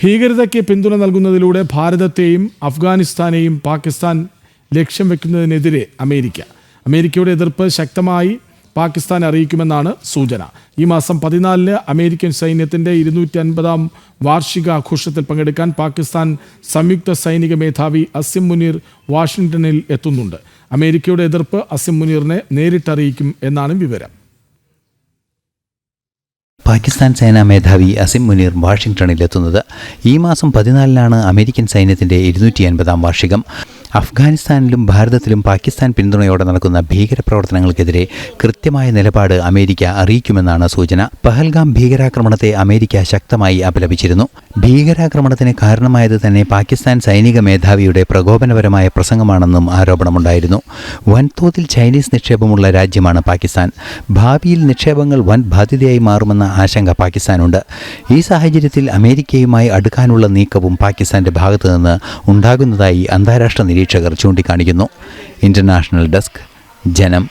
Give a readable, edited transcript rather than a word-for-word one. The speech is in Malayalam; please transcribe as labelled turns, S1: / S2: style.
S1: ഭീകരതയ്ക്ക് പിന്തുണ നൽകുന്നതിലൂടെ ഭാരതത്തെയും അഫ്ഗാനിസ്ഥാനെയും പാകിസ്ഥാൻ ലക്ഷ്യം വെക്കുന്നതിനെതിരെ അമേരിക്കയുടെ എതിർപ്പ് ശക്തമായി പാകിസ്ഥാൻ അറിയിക്കുമെന്നാണ് സൂചന. ഈ മാസം 14-ന് അമേരിക്കൻ സൈന്യത്തിൻ്റെ 250-ാം വാർഷികാഘോഷത്തിൽ പങ്കെടുക്കാൻ പാകിസ്ഥാൻ സംയുക്ത സൈനിക മേധാവി അസിം മുനീർ വാഷിംഗ്ടണിൽ എത്തുന്നുണ്ട്. അമേരിക്കയുടെ എതിർപ്പ് അസിം മുനീറിനെ നേരിട്ടറിയിക്കും എന്നാണ് വിവരം.
S2: പാകിസ്ഥാൻ സേനാ മേധാവി അസിം മുനീർ വാഷിംഗ്ടണിലെത്തുന്നത് ഈ മാസം 14-നാണ് അമേരിക്കൻ സൈന്യത്തിൻ്റെ 250-ാം വാർഷികം. അഫ്ഗാനിസ്ഥാനിലും ഭാരതത്തിലും പാകിസ്ഥാൻ പിന്തുണയോടെ നടക്കുന്ന ഭീകരപ്രവർത്തനങ്ങൾക്കെതിരെ കൃത്യമായ നിലപാട് അമേരിക്ക അറിയിക്കുമെന്നാണ് സൂചന. പഹൽഗാം ഭീകരാക്രമണത്തെ അമേരിക്ക ശക്തമായി അപലപിച്ചിരുന്നു. ഭീകരാക്രമണത്തിന് കാരണമായത് തന്നെ പാകിസ്ഥാൻ സൈനിക മേധാവിയുടെ പ്രകോപനപരമായ പ്രസംഗമാണെന്നും ആരോപണമുണ്ടായിരുന്നു. വൻതോതിൽ ചൈനീസ് നിക്ഷേപമുള്ള രാജ്യമാണ് പാകിസ്ഥാൻ. ഭാവിയിൽ നിക്ഷേപങ്ങൾ വൻ ബാധ്യതയായി മാറുമെന്ന ആശങ്ക പാകിസ്ഥാനുണ്ട്. ഈ സാഹചര്യത്തിൽ അമേരിക്കയുമായി അടുക്കാനുള്ള നീക്കവും പാകിസ്ഥാന്റെ ഭാഗത്തു നിന്ന് ഉണ്ടാകുന്നതായി അന്താരാഷ്ട്ര നിരീക്ഷകർ ചൂണ്ടിക്കാണിക്കുന്നു. ഇന്റർനാഷണൽ ഡെസ്ക്, ജനം.